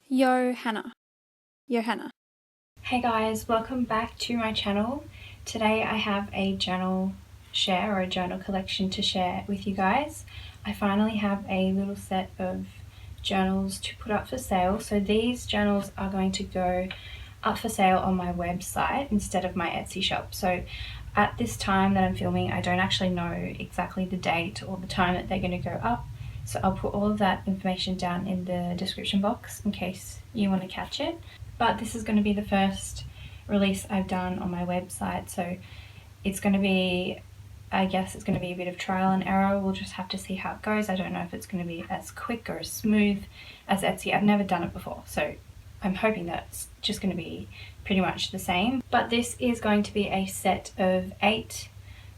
Johanna. Hey guys, welcome back to my channel. Today I have a journal share or a journal collection to share with you guys. I finally have a little set of journals to put up for sale. So these journals are going to go up for sale on my website instead of my Etsy shop. So at this time that I'm filming, I don't actually know exactly the date or the time that they're going to go up. So I'll put all of that information down in the description box in case you want to catch it. But this is going to be the first release I've done on my website, so it's going to be, I guess it's going to be a bit of trial and error. We'll just have to see how it goes. I don't know if it's going to be as quick or as smooth as Etsy. I've never done it before, so I'm hoping that it's just going to be pretty much the same. But this is going to be a set of 8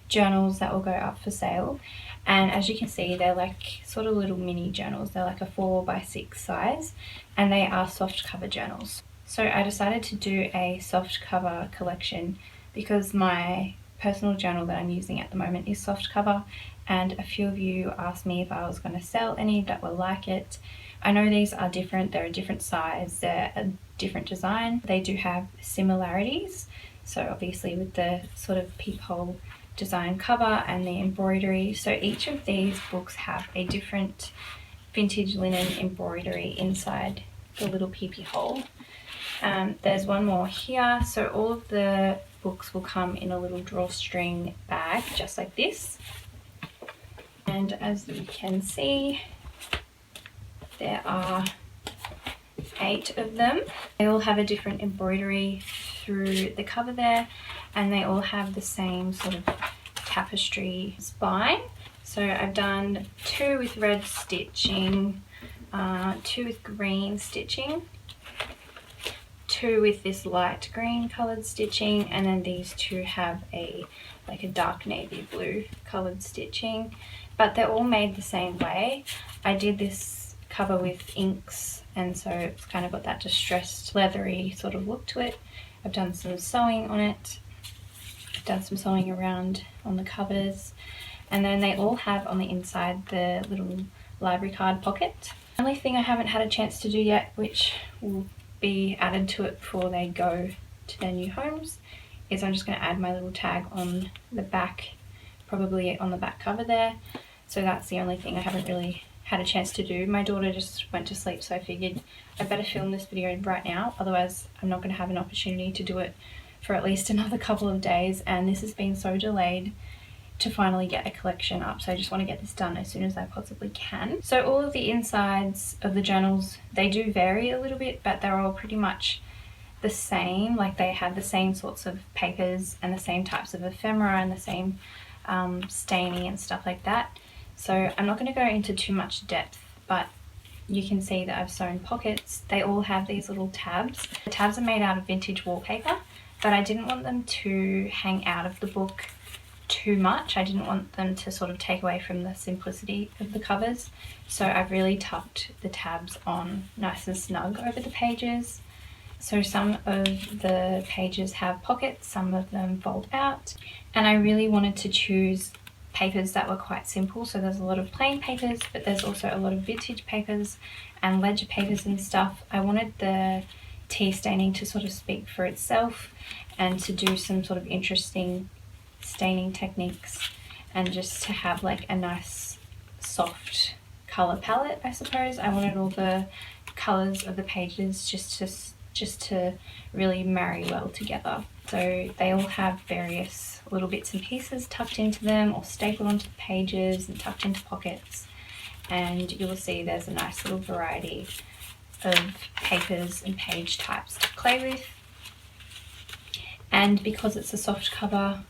journals that will go up for sale, and as you can see, they're like sort of little mini journals. They're like a 4x6 size, and they are soft cover journals. So I decided to do a soft cover collection because my personal journal that I'm using at the moment is soft cover, and a few of you asked me if I was going to sell any that were like it. I know these are different, they're a different size, they're a different design. They do have similarities, so obviously with the sort of peephole design cover and the embroidery. So each of these books have a different vintage linen embroidery inside the little peepee hole. There's one more here. So all of the books will come in a little drawstring bag just like this, and as you can see, there are 8 of them. They all have a different embroidery through the cover there, and they all have the same sort of tapestry spine. So I've done 2 with red stitching, 2 with green stitching, 2 with this light green coloured stitching, and then these 2 have a dark navy blue coloured stitching, but they're all made the same way. I did this cover with inks, and so it's kind of got that distressed leathery sort of look to it. I've done some sewing on it, I've done some sewing around on the covers, and then they all have on the inside the little library card pocket. The only thing I haven't had a chance to do yet, which will be added to it before they go to their new homes, is I'm just going to add my little tag on the back, probably on the back cover there. So that's the only thing I haven't really had a chance to do. My daughter just went to sleep, so I figured I better film this video right now, otherwise I'm not going to have an opportunity to do it for at least another couple of days, and this has been so delayed to finally get a collection up, so I just want to get this done as soon as I possibly can. So all of the insides of the journals, they do vary a little bit, but they're all pretty much the same. Like they have the same sorts of papers and the same types of ephemera and the same staining and stuff like that. So I'm not going to go into too much depth, but you can see that I've sewn pockets. They all have these little tabs. The tabs are made out of vintage wallpaper, but I didn't want them to hang out of the book too much. I didn't want them to sort of take away from the simplicity of the covers, so I've really tucked the tabs on nice and snug over the pages. So some of the pages have pockets, some of them fold out, and I really wanted to choose papers that were quite simple. So there's a lot of plain papers, but there's also a lot of vintage papers and ledger papers and stuff. I wanted the tea staining to sort of speak for itself and to do some sort of interesting staining techniques, and just to have like a nice soft color palette, I suppose. I wanted all the colors of the pages just to really marry well together. So they all have various little bits and pieces tucked into them or stapled onto the pages and tucked into pockets, and you will see there's a nice little variety of papers and page types to play with. And because it's a soft cover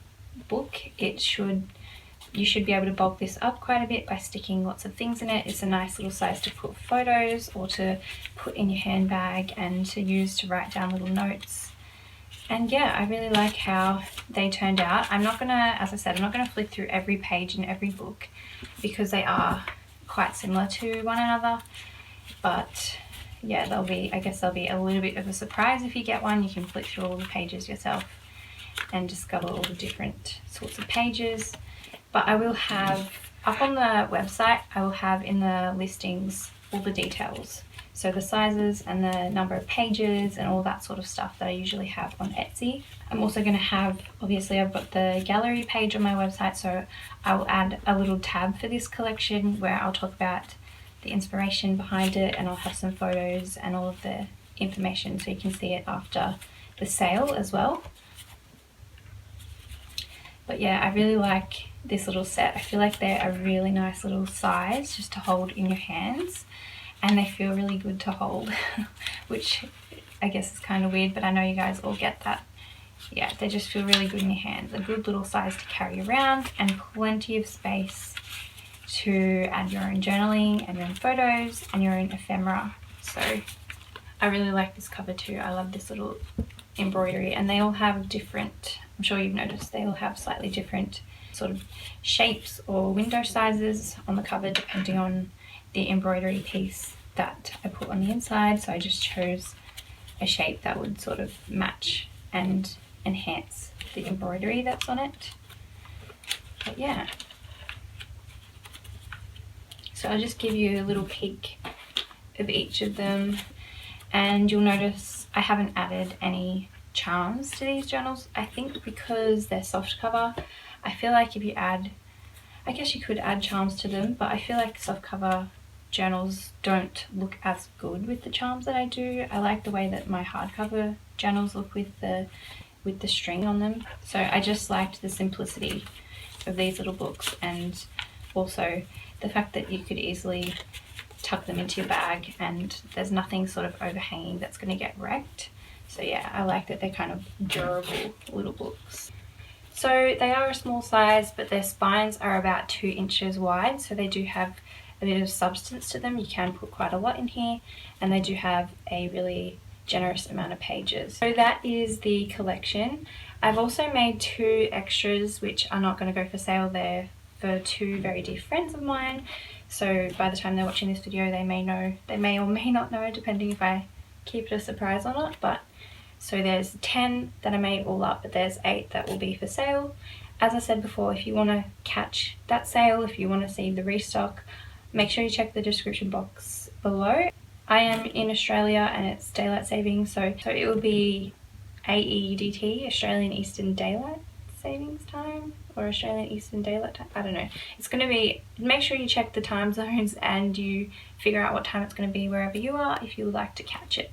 book, you should be able to bulk this up quite a bit by sticking lots of things in it. It's a nice little size to put photos or to put in your handbag and to use to write down little notes. And yeah, I really like how they turned out. I'm not gonna, as I said, I'm not gonna flick through every page in every book because they are quite similar to one another, but yeah, I guess there'll be a little bit of a surprise if you get one. You can flick through all the pages yourself and discover all the different sorts of pages. But I will have up on the website, I will have in the listings all the details. So the sizes and the number of pages and all that sort of stuff that I usually have on Etsy. I'm also going to have, obviously I've got the gallery page on my website, so I will add a little tab for this collection where I'll talk about the inspiration behind it, and I'll have some photos and all of the information so you can see it after the sale as well. But yeah, I really like this little set. I feel like they're a really nice little size just to hold in your hands, and they feel really good to hold, which I guess is kind of weird, but I know you guys all get that. Yeah, they just feel really good in your hands. A good little size to carry around, and plenty of space to add your own journaling and your own photos and your own ephemera. So I really like this cover too. I love this little embroidery, and they all have different, I'm sure you've noticed, they all have slightly different sort of shapes or window sizes on the cover depending on the embroidery piece that I put on the inside. So I just chose a shape that would sort of match and enhance the embroidery that's on it. But yeah, so I'll just give you a little peek of each of them, and you'll notice I haven't added any charms to these journals. I think because they're soft cover, I feel like if you add, I guess you could add charms to them, but I feel like soft cover journals don't look as good with the charms that I do. I like the way that my hardcover journals look with the string on them. So I just liked the simplicity of these little books, and also the fact that you could easily tuck them into your bag and there's nothing sort of overhanging that's going to get wrecked. So yeah, I like that they're kind of durable little books. So they are a small size, but their spines are about 2 inches wide, so they do have a bit of substance to them. You can put quite a lot in here, and they do have a really generous amount of pages. So that is the collection. I've also made 2 extras which are not going to go for sale. They're for 2 very dear friends of mine, so by the time they're watching this video they may or may not know, depending if I keep it a surprise or not. But so there's 10 that I made all up, but there's 8 that will be for sale. As I said before, if you want to catch that sale, if you want to see the restock, make sure you check the description box below. I am in Australia and it's daylight savings, so it will be AEDT, Australian Eastern Daylight Savings Time, or Australian Eastern Daylight Time, I don't know. It's going to be, make sure you check the time zones and you figure out what time it's going to be wherever you are if you would like to catch it.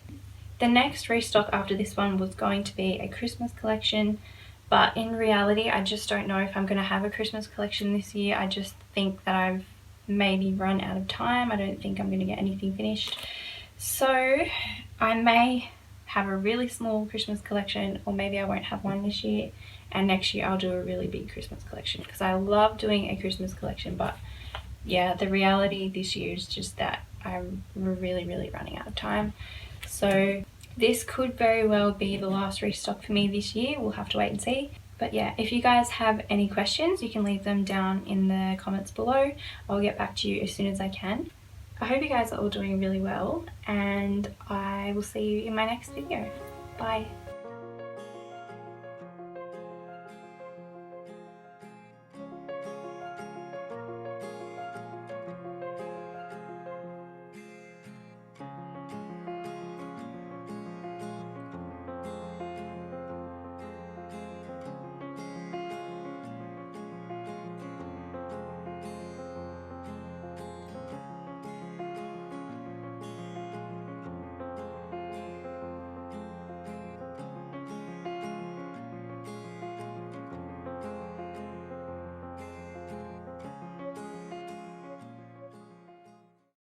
The next restock after this one was going to be a Christmas collection, but in reality I just don't know if I'm going to have a Christmas collection this year. I just think that I've maybe run out of time. I don't think I'm going to get anything finished. So I may have a really small Christmas collection, or maybe I won't have one this year, and next year I'll do a really big Christmas collection because I love doing a Christmas collection. But yeah, the reality this year is just that I'm really running out of time. So this could very well be the last restock for me this year. We'll have to wait and see. But yeah, if you guys have any questions, you can leave them down in the comments below. I'll get back to you as soon as I can. I hope you guys are all doing really well, and I will see you in my next video. Bye.